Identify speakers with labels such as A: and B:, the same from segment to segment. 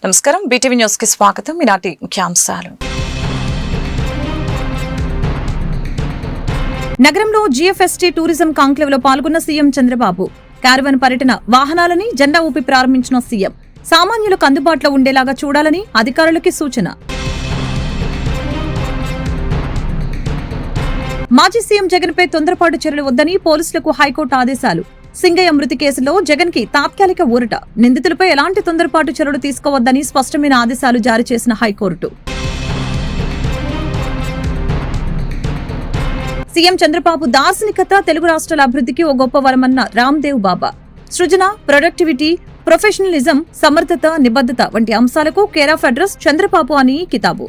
A: నమస్కారం, BTV news కి స్వాగతం. ఈనాటి ముఖ్యాంశాలు. నగరంలో జీఎఫ్ఎస్టీ టూరిజం కాంక్లేవ్లో పాల్గొన్న సీఎం చంద్రబాబు. క్యారవన్ పర్యటన వాహనాలని జెండా ఊపి ప్రారంభించిన సీఎం. సామాన్యులకు అందుబాటులో ఉండేలాగా చూడాలని అధికారులకి సూచన. మాజీ సీఎం జగన్ పై తొందరపాటు చర్యలు వద్దని పోలీసులకు హైకోర్టు ఆదేశాలు. సింగయ్య మృతి కేసులో జగన్ కి తాత్కాలిక ఊరట. నిందితులపై ఎలాంటి తొందరపాటు చర్యలు తీసుకోవద్దని స్పష్టమైన ఆదేశాలు జారీ చేసిన హైకోర్టు. సీఎం చంద్రబాబు దార్శనికత తెలుగు రాష్ట్రాల అభివృద్ధికి ఓ గొప్ప వరమన్న రామ్దేవ్ బాబా. సృజన, ప్రొడక్టివిటీ, ప్రొఫెషనలిజం, సమర్థత, నిబద్ధత వంటి అంశాలకు కేర్ ఆఫ్ అడ్రస్ చంద్రబాబు అని కితాబు.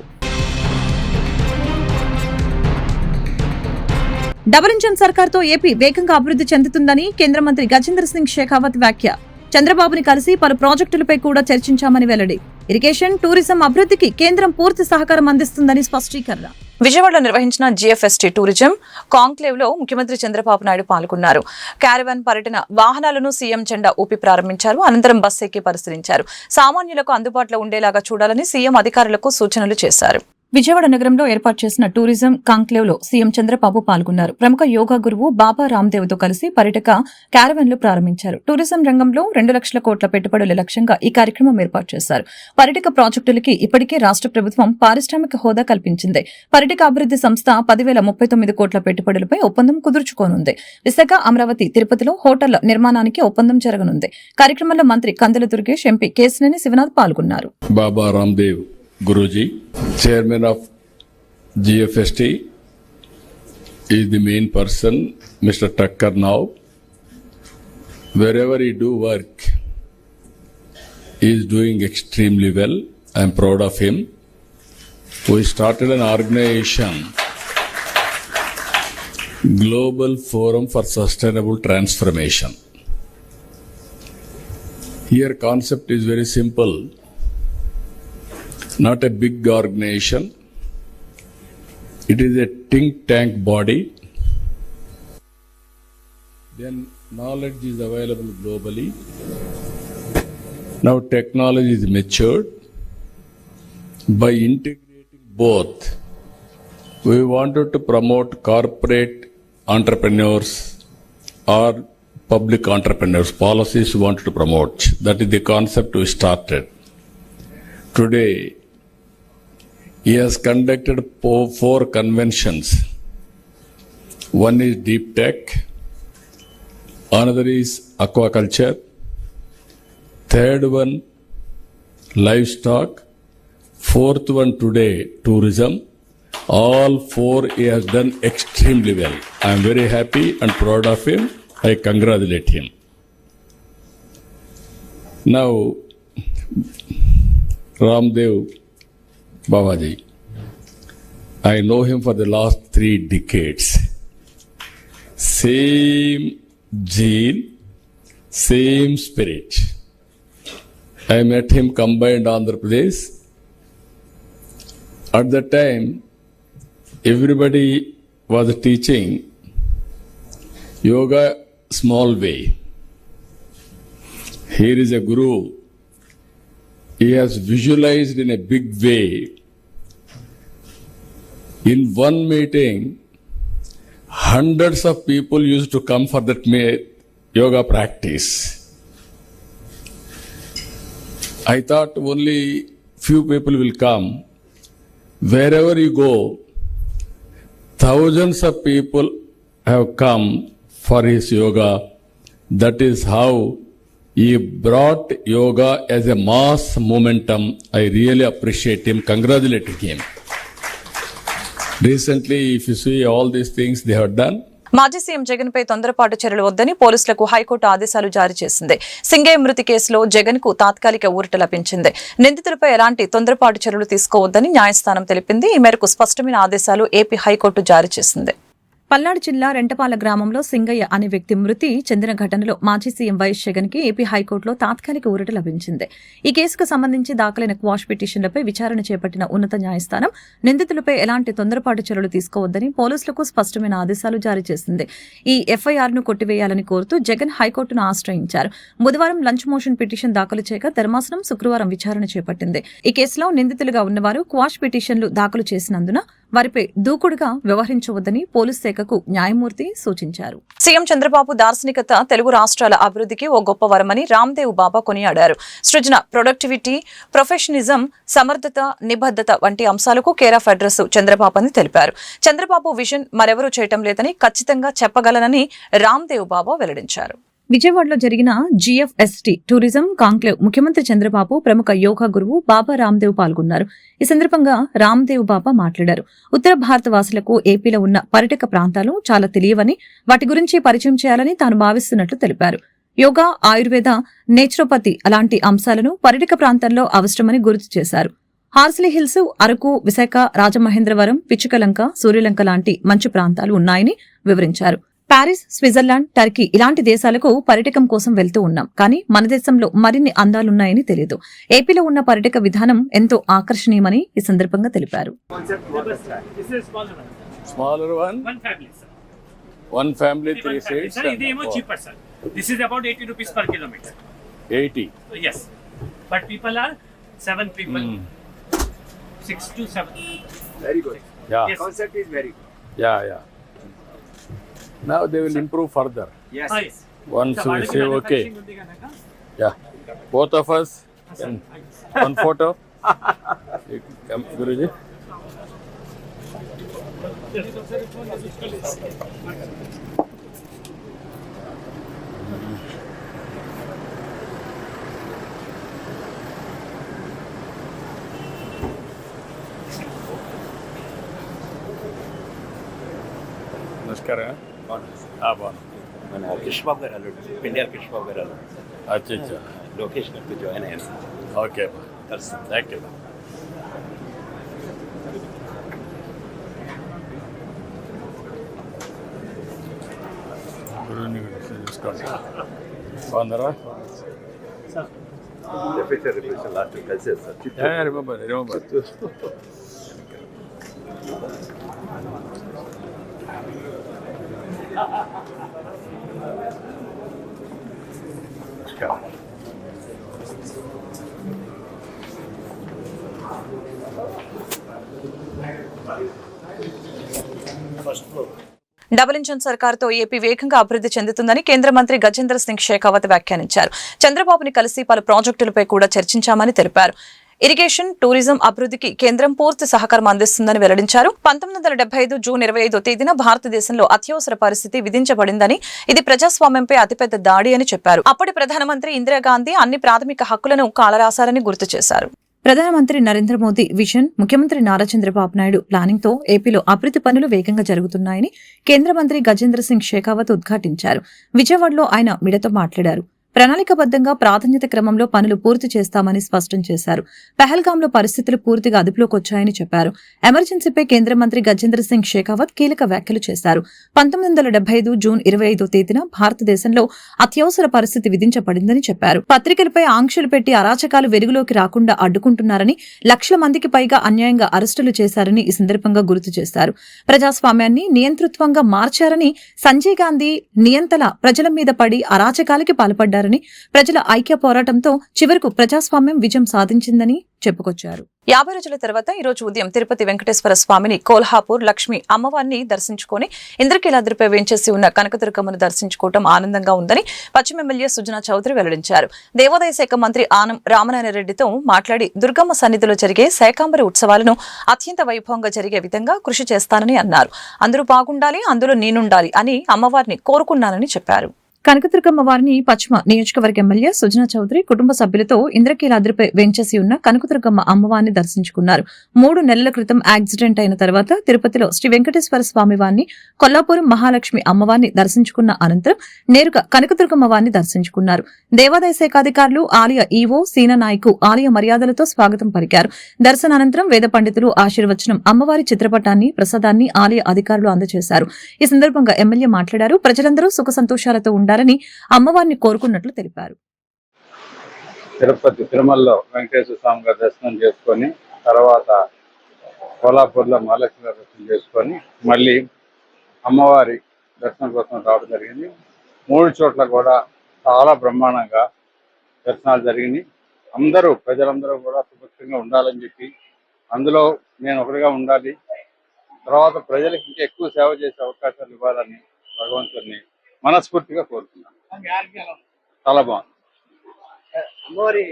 A: డబుల్ ఇంజన్ సర్కార్తో ఏపీ వేగంగా అభివృద్ధి చెందుతుందని కేంద్ర మంత్రి గజేంద్ర సింగ్ షెకావత్ వ్యాఖ్య. చంద్రబాబుని కలిసి పలు ప్రాజెక్టులపై కూడా చర్చించామని వెల్లడి. ఇరిగేషన్, టూరిజం అభివృద్ధికి కేంద్రం పూర్తి సహకారం అందిస్తుందని స్పష్టీకరణ. విజయవాడలో నిర్వహించిన జీఎఫ్ఎస్టీ టూరిజం కాంక్లేవ్ లో ముఖ్యమంత్రి చంద్రబాబు నాయుడు పాల్గొన్నారు. క్యారవాన్ పర్యటన వాహనాలను సీఎం జెండా ఊపి ప్రారంభించారు. అనంతరం బస్సు ఎక్కి పరిశీలించారు. సామాన్యులకు అందుబాటులో ఉండేలాగా చూడాలని సీఎం అధికారులకు సూచనలు చేశారు. విజయవాడ నగరంలో ఏర్పాటు చేసిన టూరిజం కాంక్లేవ్ లో సీఎం చంద్రబాబు పాల్గొన్నారు. ప్రముఖ యోగా గురువు బాబా రామ్దేవ్ తో కలిసి పర్యటక క్యారవాన్ లు ప్రారంభించారు. టూరిజం రంగంలో 2 లక్షల కోట్ల పెట్టుబడుల లక్ష్యంగా ఈ కార్యక్రమం ఏర్పాటు చేశారు. పర్యటక ప్రాజెక్టులకి ఇప్పటికే రాష్ట్ర ప్రభుత్వం పారిశ్రామిక హోదా కల్పించింది. పర్యటక అభివృద్ధి సంస్థ 10,039 కోట్ల పెట్టుబడులపై ఒప్పందం కుదుర్చుకోనుంది. విశాఖ, అమరావతి, తిరుపతిలో హోటళ్ల నిర్మాణానికి ఒప్పందం జరగనుంది. కార్యక్రమంలో మంత్రి కందుల దుర్గేష్, ఎంపీ కేశినేని శివనాథ్ పాల్గొన్నారు.
B: బాబా Ramdev Guruji, Chairman of GFST, is the main person, Mr. Thakkar now. Wherever he do work, he is doing extremely well. I am proud of him. We started an organization, Global Forum for Sustainable Transformation. Here concept is very simple. Not a big organization. It is a think tank body. Then knowledge is available globally. Now technology is matured. By integrating both, we wanted to promote corporate entrepreneurs or public entrepreneurs. Policies we wanted to promote. That is the concept we started. Today, he has conducted 4 conventions. One is deep tech, another is aquaculture, third one livestock, fourth one today tourism. All 4 he has done extremely well. I am very happy and proud of him. I congratulate him. Now, Ramdev Babaji, I know him for the last 3 decades. Same gene, same spirit. I met him combined Andhra Pradesh. At that time, everybody was teaching yoga small way. Here is a guru. He has visualized in a big way. In one meeting, hundreds of people used to come for that yoga practice. I thought only few people will come. Wherever you go, thousands of people have come for his yoga. That is how he brought yoga as a mass momentum. I really appreciate him, congratulate him. Recently, if you see all these things they have done.
A: మాజీ CM Jagan పై తొందరపాటు చర్యలు వద్దని పోలీసులకు high court ఆదేశాలు జారీ చేసింది. సింగయ్య మృతి కేసులో జగన్ కు తాత్కాలిక ఊరట లభించింది. నిందితులపై ఎలాంటి తొందరపాటు చర్యలు తీసుకోవద్దని న్యాయస్థానం తెలిపింది. ఈ మేరకు స్పష్టమైన ఆదేశాలు ఏపీ హైకోర్టు జారీ చేసింది. పల్నాడు జిల్లా రెంటపాల గ్రామంలో సింగయ్య అనే వ్యక్తి మృతి చెందిన ఘటనలో మాజీ సీఎం వైఎస్ జగన్ కి ఏపీ హైకోర్టులో తాత్కాలిక ఊరట లభించింది. ఈ కేసుకు సంబంధించి దాఖలైన క్వాష్ పిటిషన్లపై విచారణ చేపట్టిన ఉన్నత న్యాయస్థానం నిందితులపై ఎలాంటి తొందరపాటు చర్యలు తీసుకోవద్దని పోలీసులకు స్పష్టమైన ఆదేశాలు జారీ చేసింది. ఈ ఎఫ్ఐఆర్ ను కొట్టివేయాలని కోరుతూ జగన్ హైకోర్టును ఆశ్రయించారు. బుధవారం లంచ్ మోషన్ పిటిషన్ దాఖలు చేయగా ధర్మాసనం శుక్రవారం విచారణ చేపట్టింది. ఈ కేసులో నిందితులుగా ఉన్నవారు క్వాష్ పిటిషన్లు దాఖలు చేసినందున వారిపై దూకుడుగా వ్యవహరించవద్దని పోలీస్ శాఖకు న్యాయమూర్తి సూచించారు. సీఎం చంద్రబాబు దార్శనికత తెలుగు రాష్ట్రాల అభివృద్ధికి ఓ గొప్ప వరమని రామ్దేవ్ బాబా కొనియాడారు. సృజన, ప్రొడక్టివిటీ, ప్రొఫెషనిజం, సమర్థత, నిబద్ధత వంటి అంశాలకు కేర్ ఆఫ్ అడ్రస్ చంద్రబాబు అని తెలిపారు. చంద్రబాబు విజన్ మరెవరూ చేయటం లేదని ఖచ్చితంగా చెప్పగలనని రామ్దేవ్ బాబా వెల్లడించారు. విజయవాడలో జరిగిన జిఎఫ్ఎస్టీ టూరిజం కాంక్లేవ్ ముఖ్యమంత్రి చంద్రబాబు, ప్రముఖ యోగా గురువు బాబా రామ్దేవ్ పాల్గొన్నారు. ఈ సందర్భంగా రామ్దేవ్ బాబా మాట్లాడారు. ఉత్తర భారత వాసులకు ఏపీలో ఉన్న పర్యాటక ప్రాంతాలు చాలా తెలియవని, వాటి గురించి పరిచయం చేయాలని తాను భావిస్తున్నట్లు తెలిపారు. యోగా, ఆయుర్వేద, నేచురోపతి అలాంటి అంశాలను పర్యాటక ప్రాంతాల్లో అవసరమని గుర్తు చేశారు. హార్స్లీ హిల్స్, అరకు, విశాఖ, రాజమహేంద్రవరం, పిచ్చుకలంక, సూర్యలంక లాంటి మంచి ప్రాంతాలు ఉన్నాయని వివరించారు. పారిస్, స్విట్జర్లాండ్, టర్కీ ఇలాంటి దేశాలకు పర్యాటకం కోసం వెళ్తూ ఉన్నాం. కానీ మన దేశంలో మరిన్ని అందాలున్నాయని తెలియదు. ఏపీలో ఉన్న పర్యాటక విధానం ఎంతో ఆకర్షణీయమని ఈ సందర్భంగా తెలిపారు.
B: Smaller one?
C: One family, sir.
B: One family,
C: One
B: 3
C: family.
B: seats.
C: Sir,
B: and
C: this is
B: four.
C: cheaper, sir. This is about 80 rupees per kilometer.
B: 80.
C: So, yes. But people are 7 people. 6 to 7.
D: Very good.
B: Yeah.
C: Yes.
D: Concept is very good.
B: Yeah. Now they will improve further.
D: Yes.
C: Ah, yes.
B: Once
C: So,
B: we
C: వాళ్ళకి
B: say okay.
C: manufacturing ఉంది కనుక,
B: Yeah. Both of us. And one photo. You come, Guruji. నమస్కారం. బాగున్నాను.
E: మన కృష్ణబాబు గారు అల్లుడు పెండియాల కృష్ణబాబు గారు అల్లుడు
B: అచ్చా.
E: లోకేష్ గారితో జాయిన్ అయ్యాను సార్.
B: ఓకే.
E: కలుస్తాం.
B: Thank you. గురువుని చూసుకోండి. బాగున్నారా?
E: రిపరేషన్ లాస్ట్ కలిసేది సార్.
B: రిమెంబర్.
A: డబుల్ ఇంజన్ సర్కారుతో ఏపీ వేగంగా అభివృద్ధి చెందుతుందని కేంద్ర మంత్రి గజేంద్ర సింగ్ షేకావత్ వ్యాఖ్యానించారు. చంద్రబాబుని కలిసి పలు ప్రాజెక్టులపై కూడా చర్చించామని తెలిపారు. ఇరిగేషన్, టూరిజం అభివృద్ధికి కేంద్రం పూర్తి సహకారం అందిస్తుందని వెల్లడించారు. 1975 జూన్ 25వ తేదీన భారతదేశంలో అత్యవసర పరిస్థితి విధించబడిందని, ఇది ప్రజాస్వామ్యంపై అతిపెద్ద దాడి అని చెప్పారు. అప్పటి ప్రధానమంత్రి ఇందిరాగాంధీ అన్ని ప్రాథమిక హక్కులను కాలరాశారని గుర్తు చేశారు. ప్రధానమంత్రి నరేంద్ర మోదీ విజన్, ముఖ్యమంత్రి నారా చంద్రబాబు నాయుడు ప్లానింగ్ తో ఏపీలో అభివృద్ధి పనులు వేగంగా జరుగుతున్నాయని కేంద్ర మంత్రి గజేంద్ర సింగ్ షేకావత్ ఉద్ఘాటించారు. విజయవాడలో ఆయన మీడియాతో మాట్లాడారు. ప్రణాళికబద్ధంగా ప్రాధాన్యత క్రమంలో పనులు పూర్తి చేస్తామని స్పష్టం చేశారు. పహల్గాంలో పరిస్థితులు పూర్తిగా అదుపులోకి వచ్చాయని చెప్పారు. ఎమర్జెన్సీపై కేంద్ర మంత్రి గజేంద్ర సింగ్ షేకావత్ కీలక వ్యాఖ్యలు చేశారు. 1975 జూన్ 25వ తేదీన భారతదేశంలో అత్యవసర పరిస్థితి విధించబడిందని చెప్పారు. పత్రికలపై ఆంక్షలు పెట్టి అరాచకాలు వెలుగులోకి రాకుండా అడ్డుకుంటున్నారని, లక్షల మందికి పైగా అన్యాయంగా అరెస్టులు చేశారని ఈ సందర్భంగా గుర్తు చేశారు. ప్రజాస్వామ్యాన్ని నియంతృత్వంగా మార్చారని, సంజయ్ గాంధీ నియంతల ప్రజల మీద పడి అరాచకాలకి పాల్పడ్డారని, ప్రజల ఐక్య పోరాటంతో చివరకు ప్రజాస్వామ్యం విజయం సాధించిందని చెప్పుకొచ్చారు. 50 రోజుల తర్వాత ఈ రోజు ఉదయం తిరుపతి వెంకటేశ్వర స్వామిని, కోల్హాపూర్ లక్ష్మి అమ్మవారిని దర్శించుకుని ఇంద్రకీలాద్రిపై వేంచేసి ఉన్న కనకదుర్గమ్మను దర్శించుకోవడం ఆనందంగా ఉందని పశ్చిమ ఎమ్మెల్యే సుజనా చౌదరి వెల్లడించారు. దేవాదాయ శాఖ మంత్రి ఆనం రామనారాయణ రెడ్డితో మాట్లాడి దుర్గమ్మ సన్నిధిలో జరిగే శాకాంబరి ఉత్సవాలను అత్యంత వైభవంగా జరిగే విధంగా కృషి చేస్తానని అన్నారు. అందరూ బాగుండాలి, అందులో నేనుండాలి అని అమ్మవారిని కోరుకున్నానని చెప్పారు. కనకదుర్గమ్మ వారిని పశ్చిమ నియోజకవర్గ ఎమ్మెల్యే సుజనా చౌదరి కుటుంబ సభ్యులతో ఇంద్రకీలాద్రిపై వెంచేసి ఉన్న కనకదుర్గమ్మ అమ్మవారిని దర్శించుకున్నారు. 3 నెలల క్రితం యాక్సిడెంట్ అయిన తర్వాత తిరుపతిలో శ్రీ వెంకటేశ్వర స్వామి వారిని, కొల్లాపురం మహాలక్ష్మి అమ్మవారిని దర్శించుకున్న అనంతరం నేరుగా కనకదుర్గమ్మ వారిని దర్శించుకున్నారు. దేవాదాయ శాఖ అధికారులు, ఆలయ ఈవో సీననాయకు ఆలయ మర్యాదలతో స్వాగతం పలికారు. దర్శనానంతరం వేద పండితులు ఆశీర్వచనం, అమ్మవారి చిత్రపటాన్ని, ప్రసాదాన్ని ఆలయ అధికారులు అందజేశారు. ఈ సందర్భంగా ఎమ్మెల్యే మాట్లాడారు. ప్రజలందరూ సుఖ సంతోషాలతో ఉండాలని అమ్మవారిని కోరుకున్నట్లు తెలిపారు.
F: తిరుమలలో వెంకటేశ్వర స్వామి గారి దర్శనం చేసుకొని తర్వాత కోలాపూర్లో మహాలక్ష్మి గారి దర్శనం చేసుకొని మళ్ళీ అమ్మవారి దర్శనం కోసం రావడం జరిగింది. 3 చోట్ల కూడా చాలా బ్రహ్మాండంగా దర్శనాలు జరిగినాయి. ప్రజలందరూ కూడా సుభిక్షంగా ఉండాలని చెప్పి, అందులో నేను ఒకటిగా ఉండాలి, తర్వాత ప్రజలకు ఇంకా ఎక్కువ సేవ చేసే అవకాశాలు ఇవ్వాలని భగవంతుడిని మనస్ఫూర్తిగా కోరుతున్నాను. చాలా బాగుంది.
D: అమ్మవారి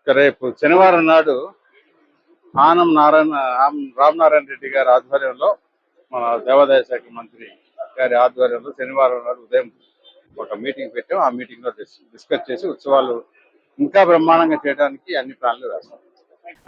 F: రేపు శనివారం నాడు ఆనం రామనారాయణ రెడ్డి గారి ఆధ్వర్యంలో, మన దేవాదాయ శాఖ మంత్రి గారి ఆధ్వర్యంలో శనివారం నాడు ఉదయం ఒక మీటింగ్ పెట్టాం. ఆ మీటింగ్ లో డిస్కస్ చేసి ఉత్సవాలు ఇంకా బ్రహ్మాండంగా చేయడానికి అన్ని ప్లాన్లు వేస్తాం.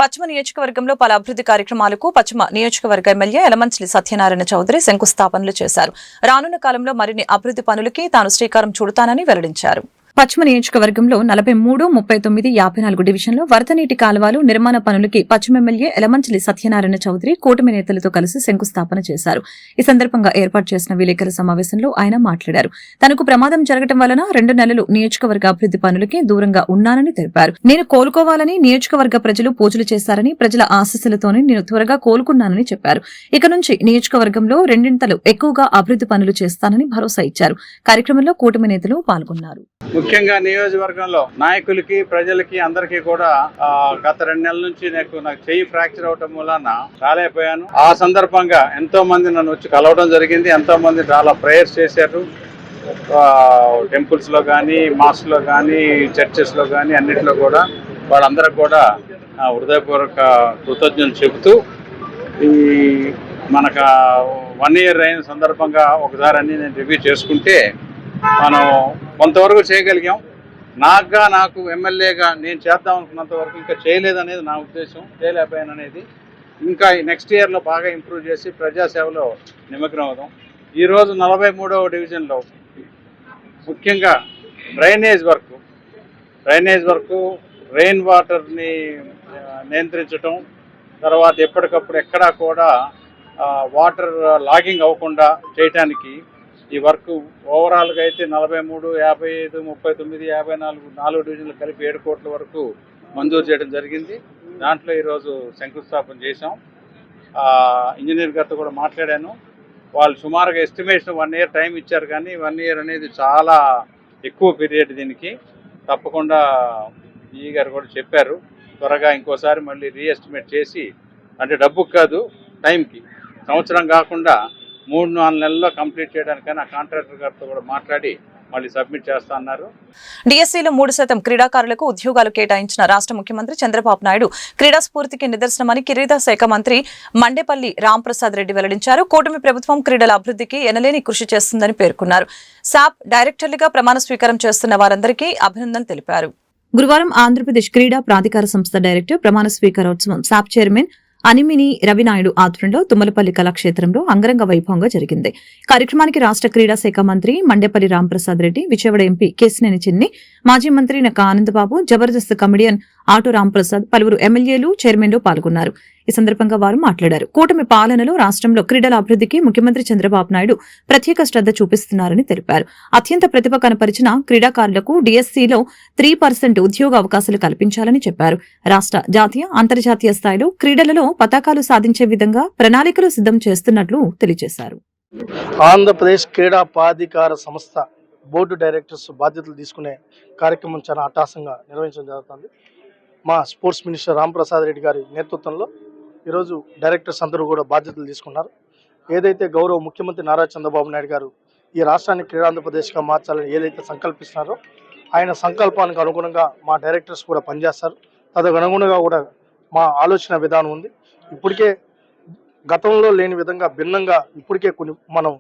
A: పశ్చిమ నియోజకవర్గంలో పలు అభివృద్ధి కార్యక్రమాలకు పశ్చిమ నియోజకవర్గ ఎమ్మెల్యే యలమంచిలి సత్యనారాయణ చౌదరి శంకుస్థాపనలు చేశారు. రానున్న కాలంలో మరిన్ని అభివృద్ధి పనులకి తాను శ్రీకారం చుడతానని వెల్లడించారు. పశ్చిమ నియోజకవర్గంలో 43, 39, 54 డివిజన్లో వరద నీటి కాలువలు నిర్మాణ పనులకి పశ్చిమ ఎమ్మెల్యే యలమంచిలి సత్యనారాయణ చౌదరి కూటమి నేతలతో కలిసి శంకుస్థాపన చేశారు. ఈ సందర్భంగా ఏర్పాటు చేసిన విలేకరుల సమావేశంలో ఆయన మాట్లాడారు. తనకు ప్రమాదం జరగడం వలన 2 నెలలు నియోజకవర్గ అభివృద్ధి పనులకి దూరంగా ఉన్నానని తెలిపారు. నేను కోలుకోవాలని నియోజకవర్గ ప్రజలు పూజలు చేశారని, ప్రజల ఆశీస్సులతోనే నేను త్వరగా కోలుకున్నానని చెప్పారు. ఇక నుంచి నియోజకవర్గంలో 2 ఎక్కువగా అభివృద్ధి పనులు చేస్తానని భరోసా ఇచ్చారు. కార్యక్రమంలో కూటమి నేతలు పాల్గొన్నారు.
F: ముఖ్యంగా నియోజకవర్గంలో నాయకులకి, ప్రజలకి అందరికీ కూడా గత 2 నెలల నుంచి నాకు చెయ్యి ఫ్రాక్చర్ అవటం వలన రాలేకపోయాను. ఆ సందర్భంగా ఎంతో మంది నన్ను వచ్చి కలవడం జరిగింది. ఎంతో మంది చాలా ప్రేయర్స్ చేశారు. టెంపుల్స్ లో కానీ, మాస్క్ లో కానీ, చర్చెస్ లో కానీ అన్నింటిలో కూడా వాళ్ళందరూ కూడా హృదయపూర్వక కృతజ్ఞతలు చెబుతూ, ఈ మనకు 1 year అయిన సందర్భంగా ఒకసారి అన్ని నేను రివ్యూ చేసుకుంటే మనం కొంతవరకు చేయగలిగాం. నాకు ఎమ్మెల్యేగా నేను చేద్దాం అనుకున్నంత వరకు ఇంకా చేయలేదనేది నా ఉద్దేశం. చేయలేకపోయాననేది. ఇంకా నెక్స్ట్ ఇయర్లో బాగా ఇంప్రూవ్ చేసి ప్రజాసేవలో నిమగ్నం అవుదాం. ఈరోజు 43వ డివిజన్లో ముఖ్యంగా డ్రైనేజ్ వర్క్, రెయిన్ వాటర్ని నియంత్రించటం, తర్వాత ఎప్పటికప్పుడు ఎక్కడా కూడా వాటర్ లాగింగ్ అవ్వకుండా చేయటానికి ఈ వర్క్ ఓవరాల్గా అయితే 43, 55, 39, 54 4 డివిజన్లు కలిపి 7 కోట్ల వరకు మంజూరు చేయడం జరిగింది. దాంట్లో ఈరోజు శంకుస్థాపన చేశాం. ఇంజనీర్ గారితో కూడా మాట్లాడాను. వాళ్ళు సుమారుగా ఎస్టిమేషన్ 1 year టైం ఇచ్చారు, కానీ 1 year అనేది చాలా ఎక్కువ పీరియడ్. దీనికి తప్పకుండా ఈ గారు కూడా చెప్పారు, త్వరగా ఇంకోసారి మళ్ళీ రీఎస్టిమేట్ చేసి, అంటే డబ్బుకు కాదు టైంకి, సంవత్సరం కాకుండా 3-4 నెలల్లో కంప్లీట్ చేయడానికైనా కాంట్రాక్టర్ గారితో కూడా మాట్లాడి మళ్ళీ సబ్మిట్ చేస్తా అన్నారు.
A: డిఎస్సీలో 3% క్రీడాకారులకు ఉద్యోగాలు కేటాయించిన రాష్ట్ర ముఖ్యమంత్రి చంద్రబాబు నాయుడు క్రీడా స్ఫూర్తికి నిదర్శనమని క్రీడా శాఖ మంత్రి మండేపల్లి రాంప్రసాద్ రెడ్డి వెల్లడించారు. కూటమి ప్రభుత్వం క్రీడల అభివృద్ధికి ఎనలేని కృషి చేస్తుందని పేర్కొన్నారు. సాప్ డైరెక్టర్లుగా ప్రమాణ స్వీకారం చేస్తున్న వారందరికీ అభినందన తెలిపారు. గురువారం ఆంధ్రప్రదేశ్ క్రీడా ప్రాధికార సంస్థ డైరెక్టర్ ప్రమాణ స్వీకారోత్సవం సాప్ చైర్మన్ అనిమిని రవినాయుడు ఆధ్వర్యంలో తుమ్మలపల్లి కళాక్షేత్రంలో అంగరంగ వైభవంగా జరిగింది. కార్యక్రమానికి రాష్ట్ర క్రీడా శాఖ మంత్రి మండేపల్లి రాంప్రసాద్ రెడ్డి, విజయవాడ ఎంపీ కేశినేని చిన్ని, మాజీ మంత్రి నక్క ఆనందబాబు, జబర్దస్త్ కమెడియన్ ఆటో రాంప్రసాద్, పలువురు ఎమ్మెల్యేలు, చైర్మన్లు పాల్గొన్నారు. ఈ సందర్భంగా వారు మాట్లాడారు. కూటమి పాలనలో రాష్ట్రంలో క్రీడల అభివృద్ధికి ముఖ్యమంత్రి చంద్రబాబు నాయుడు ప్రత్యేక శ్రద్ధ చూపిస్తున్నారని తెలిపారు. అత్యంత ప్రతిభ కనపరిచిన క్రీడాకారులకు డిఎస్సీలో 3% ఉద్యోగ అవకాశాలు కల్పించాలని చెప్పారు. రాష్ట్ర, జాతీయ, అంతర్జాతీయ స్థాయిలో క్రీడలలో పతాకాలు సాధించే విధంగా ప్రణాళికలు సిద్ధం చేస్తున్నట్లు తెలియజేశారు.
G: ఆంధ్రప్రదేశ్ క్రీడా ప్రాధికార సంస్థ బోర్డు డైరెక్టర్స్ బాధ్యతలు తీసుకునే కార్యక్రమం చాలా అట్టహాసంగా నిర్వహించడం జరుగుతుంది. మా స్పోర్ట్స్ మినిస్టర్ రాంప్రసాద్ రెడ్డి గారి నేతృత్వంలో ఈరోజు డైరెక్టర్స్ అందరూ కూడా బాధ్యతలు తీసుకున్నారు. ఏదైతే గౌరవ ముఖ్యమంత్రి నారా చంద్రబాబు నాయుడు గారు ఈ రాష్ట్రాన్ని క్రీడాంధ్రప్రదేశ్గా మార్చాలని ఏదైతే సంకల్పిస్తున్నారో ఆయన సంకల్పానికి అనుగుణంగా మా డైరెక్టర్స్ కూడా పనిచేస్తారు. తదనుగుణంగా కూడా మా ఆలోచన విధానం ఉంది. ఇప్పటికే గతంలో లేని విధంగా భిన్నంగా ఇప్పటికే కొన్ని మనం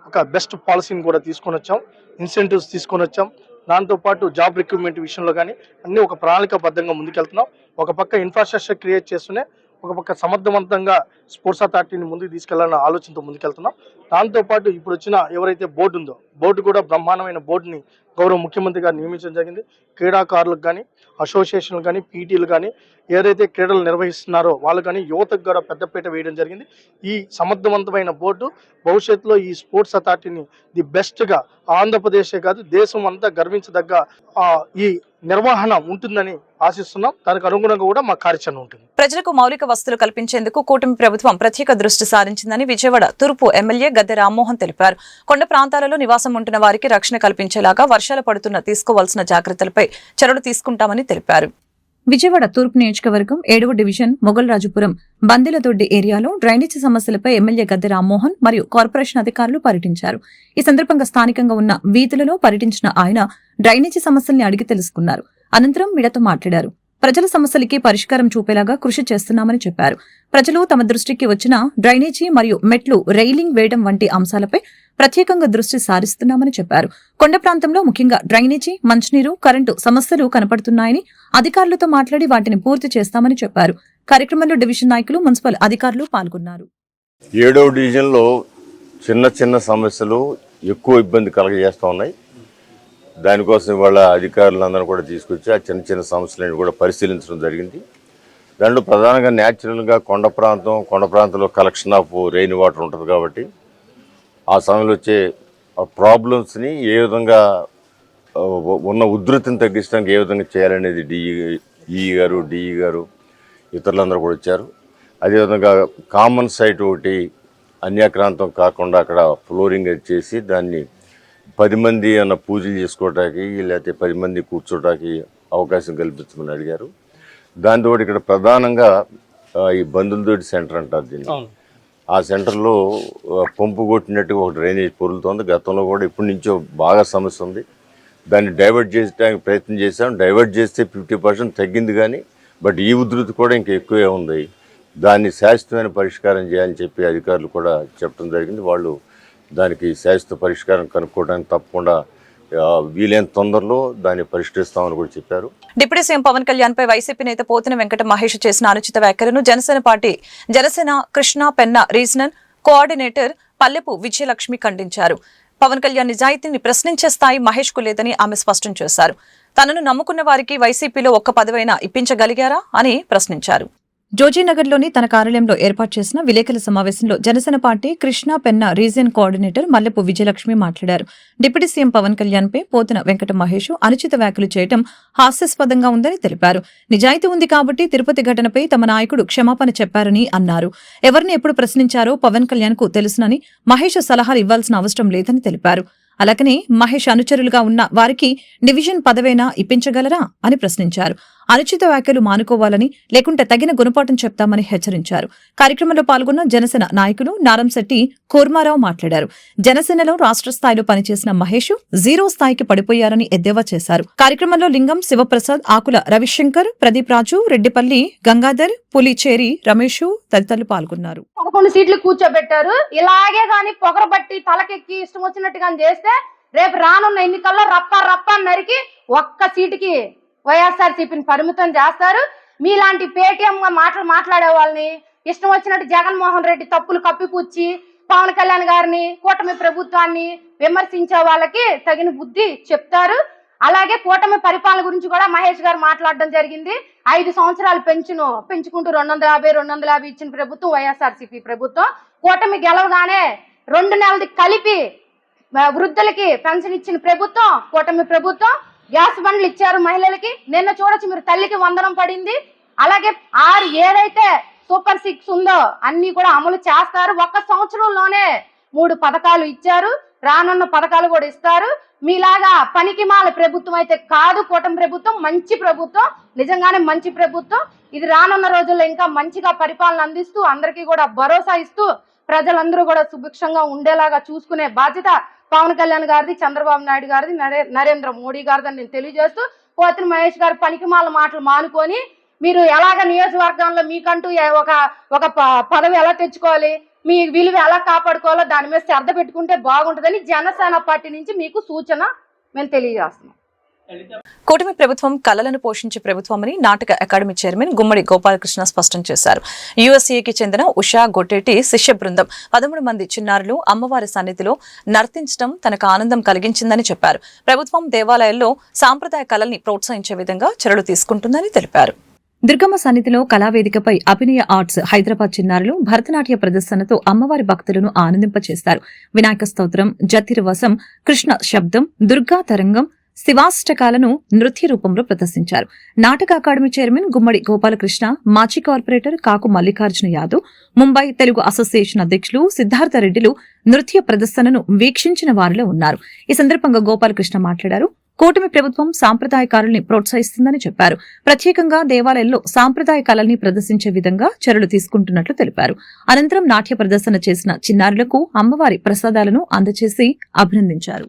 G: ఒక బెస్ట్ పాలసీని కూడా తీసుకొని వచ్చాం, ఇన్సెంటివ్స్ తీసుకొని వచ్చాం. దాంతోపాటు జాబ్ రిక్రూట్మెంట్ విషయంలో కానీ అన్ని ఒక ప్రణాళికాబద్ధంగా ముందుకెళ్తున్నాం. ఒక పక్క ఇన్ఫ్రాస్ట్రక్చర్ క్రియేట్ చేస్తూనే ఒక పక్క సమర్థవంతంగా స్పోర్ట్స్ అథారిటీని ముందుకు తీసుకెళ్లాలన్న ఆలోచనతో ముందుకెళ్తున్నాం. దాంతోపాటు ఇప్పుడు వచ్చిన ఎవరైతే బోర్డు ఉందో బోర్డు కూడా బ్రహ్మాండమైన బోర్డుని గౌరవ ముఖ్యమంత్రి గారు నియమించడం జరిగింది. క్రీడాకారులకు కానీ అసోసియేషన్లు కానీ పీటీలు కానీ ఏదైతే క్రీడలు నిర్వహిస్తున్నారో వాళ్ళు కానీ యువతకు కూడా పెద్దపీట వేయడం జరిగింది. ఈ సమర్థవంతమైన బోర్డు భవిష్యత్తులో ఈ స్పోర్ట్స్ అథారిటీని ది బెస్ట్గా ఆంధ్రప్రదేశే కాదు దేశం అంతా గర్వించదగ్గ ఈ నిర్వహణ ఉంటుందని ఆశిస్తున్నాం. దానికి అనుగుణంగా కూడా మా కార్యాచరణ ఉంటుంది.
A: ప్రజలకు మౌలిక వసతులు కల్పించేందుకు కూటమి ప్రభుత్వం ప్రత్యేక దృష్టి సారించిందని విజయవాడ తూర్పు ఎమ్మెల్యే గద్దె రామ్మోహన్ తెలిపారు. కొండ ప్రాంతాలలో నివాసం ఉంటున్న వారికి రక్షణ కల్పించేలాగా వర్షాలు పడుతున్న తీసుకోవాల్సిన జాగ్రత్తలపై చర్యలు తీసుకుంటామని తెలిపారు. విజయవాడ తూర్పు నియోజకవర్గం 7వ డివిజన్ మొగల్రాజుపురం బందెలదొడ్డి ఏరియాలో డ్రైనేజీ సమస్యలపై ఎమ్మెల్యే గద్దె రామ్మోహన్ మరియు కార్పొరేషన్ అధికారులు పర్యటించారు. ఈ సందర్భంగా స్థానికంగా ఉన్న వీధులలో పర్యటించిన ఆయన డ్రైనేజీ సమస్యల్ని అడిగి తెలుసుకున్నారు. అనంతరం మీడియాతో మాట్లాడారు. ప్రజల సమస్యలకి పరిష్కారం చూపేలాగా కృషి చేస్తున్నామని చెప్పారు. ప్రజలు తమ దృష్టికి వచ్చిన డ్రైనేజీ మరియు మెట్లు రైలింగ్ వేయడం వంటి అంశాలపై ప్రత్యేకంగా దృష్టి సారిస్తున్నామని చెప్పారు. కొండ ప్రాంతంలో ముఖ్యంగా డ్రైనేజీ, మంచినీరు, కరెంటు సమస్యలు కనపడుతున్నాయని అధికారులతో మాట్లాడి వాటిని పూర్తి చేస్తామని చెప్పారు. కార్యక్రమంలో డివిజన్ నాయకులు, మున్సిపల్ అధికారులు పాల్గొన్నారు.
H: 7వ డివిజన్లో చిన్న చిన్న సమస్యలు ఎక్కువ ఇబ్బంది కలగజేస్తూ ఉన్నాయి. దానికోసం ఇవాళ అధికారులందరూ కూడా తీసుకొచ్చి ఆ చిన్న చిన్న సమస్యలను కూడా పరిశీలించడం జరిగింది. దాంట్లో ప్రధానంగా న్యాచురల్గా కొండ ప్రాంతంలో కలెక్షన్ ఆఫ్ రెయిన్ వాటర్ ఉంటుంది కాబట్టి ఆ సమయంలో వచ్చే ప్రాబ్లమ్స్ని ఏ విధంగా ఉన్న ఉధృతిని తగ్గించడానికి ఏ విధంగా చేయాలనేది ఈఈ గారు, డిఈ గారు, ఇతరులందరూ కూడా వచ్చారు. అదేవిధంగా కామన్ సైట్ ఒకటి అన్యాక్రాంతం కాకుండా అక్కడ ఫ్లోరింగ్ చేసి దాన్ని 10 మంది అన్న పూజలు చేసుకోవటానికి లేకపోతే 10 మంది కూర్చోటానికి అవకాశం కల్పించమని అడిగారు. దాంతో ఇక్కడ ప్రధానంగా ఈ బందులతోటి సెంటర్ అంటారు దీన్ని. ఆ సెంటర్లో పంపు కొట్టినట్టుగా ఒక డ్రైనేజ్ పొరులుతోంది. గతంలో కూడా ఇప్పటి నుంచో బాగా సమస్య ఉంది. దాన్ని డైవర్ట్ చేయడానికి ప్రయత్నం చేశాం. డైవర్ట్ చేస్తే 50% తగ్గింది కానీ బట్ ఈ ఉధృతి కూడా ఇంకా ఎక్కువే ఉంది. దాన్ని శాశ్వతమైన పరిష్కారం చేయాలని చెప్పి అధికారులు కూడా చెప్పడం జరిగింది. వాళ్ళు దానికి శాశ్వత పరిష్కారం కనుక్కోవడానికి తప్పకుండా వీలైన తొందరలో దాన్ని పరిష్కరిస్తామని కూడా చెప్పారు.
A: డిప్యూటీ సీఎం పవన్ కళ్యాణ్ పై వైసీపీ నేత పోతిన వెంకట మహేష్ చేసిన అనుచిత వ్యాఖ్యలను జనసేన కృష్ణా పెన్నా రీజనల్ కోఆర్డినేటర్ పల్లెపు విజయలక్ష్మి ఖండించారు. పవన్ కళ్యాణ్ నిజాయితీని ప్రశ్నించే స్థాయి మహేష్ కు లేదని ఆమె స్పష్టం చేశారు. తనను నమ్ముకున్న వారికి వైసీపీలో ఒక్క పదవైనా ఇప్పించగలిగారా అని ప్రశ్నించారు. జోజీనగర్లోని తన కార్యాలయంలో ఏర్పాటు చేసిన విలేకరుల సమావేశంలో Janasena party Krishna Penna region coordinator Mallepu Vijayalakshmi మాట్లాడారు. డిప్యూటీ సీఎం పవన్ కళ్యాణ్ పై పోతిన వెంకట మహేష్ అనుచిత వ్యాఖ్యలు చేయడం హాస్యాస్పదంగా ఉందని తెలిపారు. నిజాయితీ ఉంది కాబట్టి తిరుపతి ఘటనపై తమ నాయకుడు క్షమాపణ చెప్పారని అన్నారు. ఎవరిని ఎప్పుడు ప్రశ్నించారో పవన్ కళ్యాణ్ కు తెలుసునని మహేష్ సలహాలు ఇవ్వాల్సిన అవసరం లేదని తెలిపారు. అలాగనే మహేష్ అనుచరులుగా ఉన్న వారికి డివిజన్ పదవైనా ఇప్పించగలరా అని ప్రశ్నించారు. అనుచిత వ్యాఖ్యలు మానుకోవాలని, లేకుంటే తగిన గుణపాఠం చెప్తామని హెచ్చరించారు. కార్యక్రమంలో పాల్గొన్న జనసేన నాయకులు నారంశెట్టి కూర్మారావు మాట్లాడారు. జనసేనలో రాష్ట్ర స్థాయిలో పనిచేసిన మహేష్ 0 స్థాయికి పడిపోయారని ఎద్దేవా చేశారు. కార్యక్రమంలో లింగం, శివప్రసాద్, ఆకుల రవిశంకర్, ప్రదీప్ రాజు, రెడ్డిపల్లి గంగాధర్, పులిచేరి రమేష్ తదితరులు పాల్గొన్నారు.
I: 11 సీట్లు కూర్చోబెట్టారు. ఇలాగే గాని పొగరబట్టి తలకెక్కి ఇష్టం వచ్చినట్టుగా చేస్తే రేపు రానున్న ఎన్నికల్లో రప్ప నరికి ఒక్క సీటుకి వైఎస్ఆర్సీపీని పరిమితం చేస్తారు. మీలాంటి పేటీఎం మాటలు మాట్లాడే వాళ్ళని ఇష్టం వచ్చినట్టు జగన్మోహన్ రెడ్డి తప్పులు కప్పిపుచ్చి పవన్ కళ్యాణ్ గారిని, కూటమి ప్రభుత్వాన్ని విమర్శించే వాళ్ళకి తగిన బుద్ధి చెప్తారు. అలాగే కూటమి పరిపాలన గురించి కూడా మహేష్ గారు మాట్లాడడం జరిగింది. 5 సంవత్సరాలు పెంచుకుంటూ 250 ఇచ్చిన ప్రభుత్వం వైఎస్ఆర్సీపీ ప్రభుత్వం. కూటమి గెలవగానే 2 నెలలది కలిపి వృద్ధులకి పెన్షన్ ఇచ్చిన ప్రభుత్వం కూటమి ప్రభుత్వం. గ్యాస్ బండ్లు ఇచ్చారు మహిళలకి. నిన్న చూడొచ్చు మీరు, తల్లికి వందనం పడింది. అలాగే ఏదైతే సూపర్ 6 ఉందో అన్ని కూడా అమలు చేస్తారు. 1 సంవత్సరంలోనే 3 పథకాలు ఇచ్చారు. రానున్న పథకాలు కూడా ఇస్తారు. మీలాగా పనికిమాల ప్రభుత్వం అయితే కాదు కూటమి ప్రభుత్వం. మంచి ప్రభుత్వం, నిజంగానే మంచి ప్రభుత్వం. ఇది రానున్న రోజుల్లో ఇంకా మంచిగా పరిపాలన అందిస్తూ అందరికీ కూడా భరోసా ఇస్తూ ప్రజలందరూ కూడా సుభిక్షంగా ఉండేలాగా చూసుకునే బాధ్యత పవన్ కళ్యాణ్ గారిది, చంద్రబాబు నాయుడు గారిది, నరేంద్ర మోడీ గారిదని నేను తెలియజేస్తూ, పోతిన మహేష్ గారు పనికిమాల మాటలు మానుకొని మీరు ఎలాగ నియోజకవర్గంలో మీకంటూ ఒక పదవి ఎలా తెచ్చుకోవాలి, మీ విలువ ఎలా కాపాడుకోవాలో దాని మీద శ్రద్ధ పెట్టుకుంటే బాగుంటుందని జనసేన పార్టీ నుంచి మీకు సూచన మేము తెలియజేస్తున్నాం.
A: కూటమి ప్రభుత్వం కళలను పోషించే ప్రభుత్వమని నాటక అకాడమీ చైర్మన్ గుమ్మడి గోపాలకృష్ణ స్పష్టం చేశారు. యుఎస్ఏకి చెందిన ఉషా గొట్టేటి శిష్య బృందం 13 మంది చిన్నారులు అమ్మవారి సన్నిధిలో నర్తించడం తనకు ఆనందం కలిగించిందని చెప్పారు. ప్రభుత్వం దేవాలయాల్లో సాంప్రదాయ కళల్ని ప్రోత్సహించే విధంగా చర్యలు తీసుకుంటుందని తెలిపారు. దుర్గమ్మ సన్నిధిలో కళావేదికపై అభినయ ఆర్ట్స్ హైదరాబాద్ చిన్నారులు భరతనాట్య ప్రదర్శనతో అమ్మవారి భక్తులను ఆనందింపచేస్తారు. వినాయక స్తోత్రం, జతిర్వసం, కృష్ణ శబ్దం, దుర్గా తరంగం, శివాష్టకాలను నృత్య రూపంలో ప్రదర్శించారు. నాటక అకాడమీ చైర్మన్ గుమ్మడి గోపాలకృష్ణ, మాజీ కార్పొరేటర్ కాకు మల్లికార్జున యాదవ్, ముంబై తెలుగు అసోసియేషన్ అధ్యక్షులు సిద్ధార్థరెడ్డిలు నృత్య ప్రదర్శనను వీక్షించిన వారిలో ఉన్నారు. ఈ సందర్భంగా గోపాలకృష్ణ మాట్లాడారు. కూటమి ప్రభుత్వం సాంప్రదాయ కళల్ని ప్రోత్సహిస్తుందని చెప్పారు. ప్రత్యేకంగా దేవాలయాల్లో సాంప్రదాయ కళల్ని ప్రదర్శించే విధంగా చర్యలు తీసుకుంటున్నట్లు తెలిపారు. అనంతరం నాట్య ప్రదర్శన చేసిన చిన్నారులకు అమ్మవారి ప్రసాదాలను అందజేసి అభినందించారు.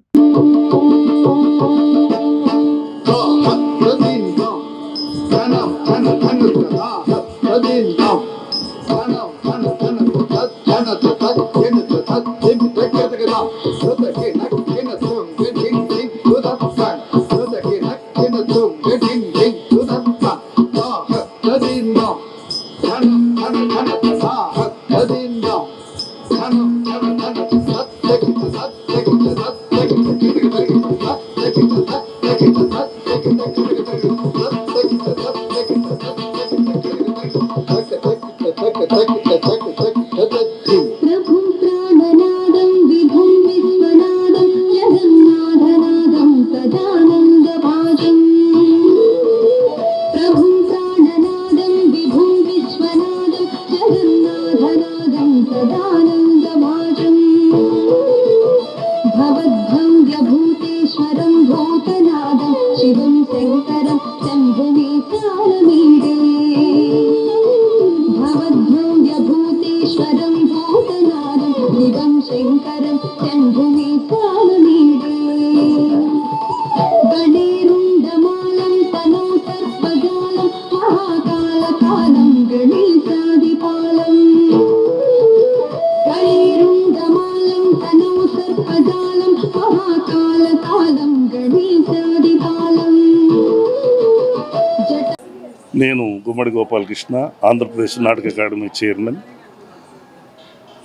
J: నేను గుమ్మడి గోపాలకృష్ణ, ఆంధ్రప్రదేశ్ నాటక అకాడమీ చైర్మన్.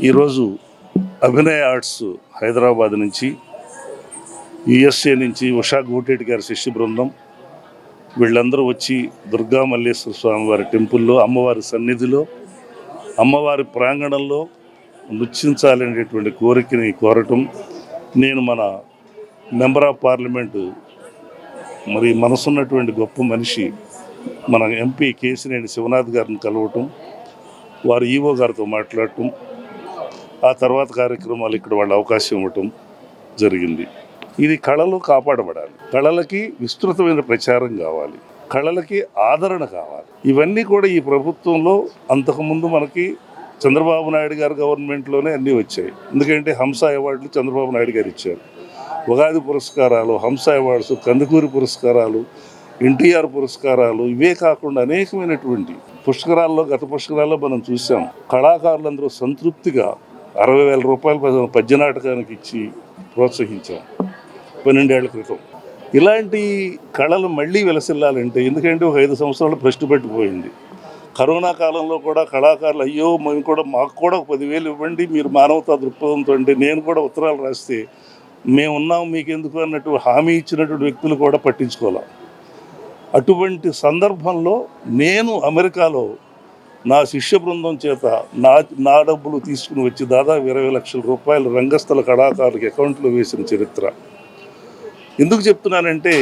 J: ఈరోజు అభినయ ఆర్ట్స్ హైదరాబాద్ నుంచి, యుఎస్ఏ నుంచి ఉషా గోటేటి గారి శిష్య బృందం వీళ్ళందరూ వచ్చి దుర్గా మల్లేశ్వర స్వామివారి టెంపుల్లో అమ్మవారి సన్నిధిలో అమ్మవారి ప్రాంగణంలో నృత్యించాలనేటువంటి కోరికని కోరటం, నేను మన మెంబర్ ఆఫ్ పార్లమెంటు మరి మనసున్నటువంటి గొప్ప మనిషి మన ఎంపీ కేసినేని శివనాథ్ గారిని కలవటం, వారు ఈవో గారితో మాట్లాడటం, ఆ తర్వాత కార్యక్రమాలు ఇక్కడ వాళ్ళ అవకాశం ఇవ్వటం జరిగింది. ఇది కళలు కాపాడబడాలి, కళలకి విస్తృతమైన ప్రచారం కావాలి, కళలకి ఆదరణ కావాలి. ఇవన్నీ కూడా ఈ ప్రభుత్వంలో అంతకుముందు మనకి చంద్రబాబు నాయుడు గారి గవర్నమెంట్లోనే అన్నీ వచ్చాయి. ఎందుకంటే హంస అవార్డులు చంద్రబాబు నాయుడు గారు ఇచ్చారు. ఉగాది పురస్కారాలు, హంస అవార్డ్స్, కందుకూరి పురస్కారాలు, ఎన్టీఆర్ పురస్కారాలు, ఇవే కాకుండా అనేకమైనటువంటి పుష్కరాల్లో, గత పుష్కరాల్లో మనం చూసాం. కళాకారులందరూ సంతృప్తిగా 60,000 రూపాయలు పద్య నాటకానికి ఇచ్చి ప్రోత్సహించాం 12 ఏళ్ల క్రితం. ఇలాంటి కళలు మళ్ళీ విలసిల్లాలంటే, ఎందుకంటే ఒక 5 సంవత్సరాలు భ్రష్టు పట్టిపోయింది. కరోనా కాలంలో కూడా కళాకారులు అయ్యో మాకు కూడా 10,000 ఇవ్వండి, మీరు మానవతా దృక్పథంతో అంటే నేను కూడా ఉత్తరాలు రాస్తే మేమున్నాం మీకెందుకు అన్నట్టు హామీ ఇచ్చినటువంటి వ్యక్తులు కూడా పట్టించుకోవాలి. అటువంటి సందర్భంలో నేను అమెరికాలో నా శిష్య బృందం చేత నా డబ్బులు తీసుకుని వచ్చి దాదాపు 20 లక్షల రూపాయలు రంగస్థల కళాకారులకు అకౌంట్లో వేసిన చరిత్ర. ఎందుకు చెప్తున్నానంటే,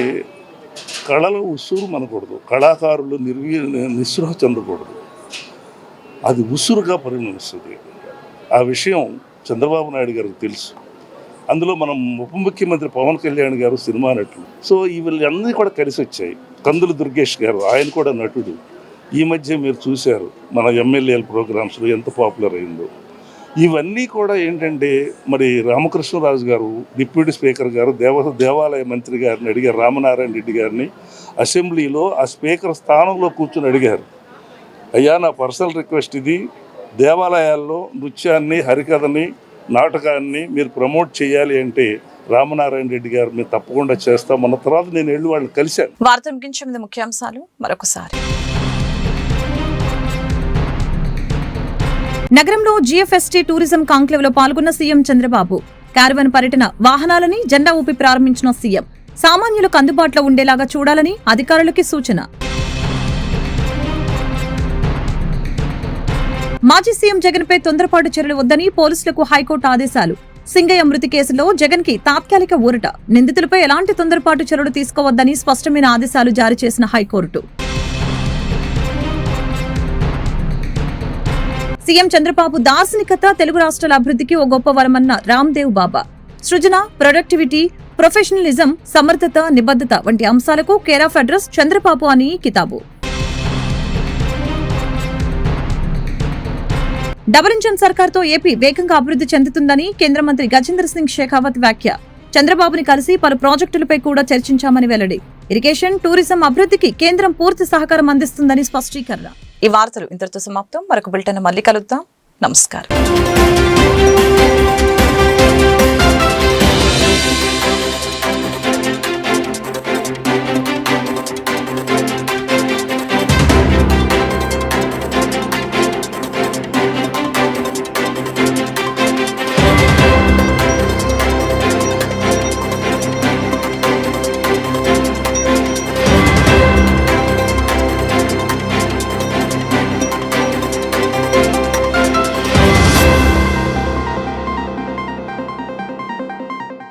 J: కళలు ఉసురు మనకూడదు, కళాకారులు నిస్పృహ చెందకూడదు, అది ఉసురుగా పరిణమిస్తుంది. ఆ విషయం చంద్రబాబు నాయుడు గారికి తెలుసు. అందులో మనం ఉప ముఖ్యమంత్రి పవన్ కళ్యాణ్ గారు సినిమా నటుడు. సో ఇవన్నీ కూడా కలిసి వచ్చాయి. కందులు దుర్గేష్ గారు, ఆయన కూడా నటుడు. ఈ మధ్య మీరు చూశారు మన ఎమ్మెల్యేల ప్రోగ్రామ్స్లో ఎంత పాపులర్ అయిందో. ఇవన్నీ కూడా ఏంటంటే, మరి రామకృష్ణరాజు గారు డిప్యూటీ స్పీకర్ గారు దేవాలయ మంత్రి గారిని అడిగారు, రామనారాయణ రెడ్డి గారిని అసెంబ్లీలో ఆ స్పీకర్ స్థానంలో కూర్చొని అడిగారు, అయ్యా నా పర్సనల్ రిక్వెస్ట్ ఇది, దేవాలయాల్లో నృత్యాన్ని, హరికథని, నాటకాన్ని మీరు ప్రమోట్ చేయాలి అంటే రామనారాయణ రెడ్డి గారు మీరు తప్పకుండా చేస్తాం. మన తర్వాత నేను వెళ్ళి వాళ్ళని కలిశాను.
A: వార్త ముగించే ముందు ముఖ్యాంశాలు మరొకసారి. నగరంలో జిఎఫ్ఎస్టీ టూరిజం కాంక్లేవ్ లో పాల్గొన్న సీఎం చంద్రబాబు. క్యారవన్ పర్యటన వాహనాలని జెండా ఊపి ప్రారంభించిన సీఎం. సామాన్యులకు అందుబాటులో ఉండేలాగా చూడాలని అధికారులకి సూచన. మాజీ సీఎం జగన్ పై తొందరపాటు చర్యలు వద్దని పోలీసులకు హైకోర్టు ఆదేశాలు. సింగయ్య మృతి కేసులో జగన్ కి తాత్కాలిక ఊరట. నిందితులపై ఎలాంటి తొందరపాటు చర్యలు తీసుకోవద్దని స్పష్టమైన ఆదేశాలు జారీ చేసిన హైకోర్టు. సీఎం చంద్రబాబు దార్శనికత తెలుగు రాష్ట్రాల అభివృద్ధికి ఓ గొప్ప వరమన్న రామ్దేవ్ బాబా. సృజన, ప్రొడక్టివిటీ, ప్రొఫెషనలిజం, సమర్థత, నిబద్ధత వంటి అంశాలకు కేర్ ఆఫ్ అడ్రస్ చంద్రబాబు అని కితాబు. డబుల్ ఇంజన్ సర్కార్తో ఏపీ వేగంగా అభివృద్ధి చెందుతుందని కేంద్ర మంత్రి గజేంద్ర సింగ్ షెకావత్ వ్యాఖ్య. చంద్రబాబుని కలిసి పలు ప్రాజెక్టులపై కూడా చర్చించామని వెల్లడి. ఇరిగేషన్, టూరిజం అభివృద్ధికి కేంద్రం పూర్తి సహకారం అందిస్తుందని స్పష్టీకరణ. ఈ వార్తలు ఇంతటితో సమాప్తం. మరొక బులెటిన్ మళ్ళీ కలుద్దాం. నమస్కారం.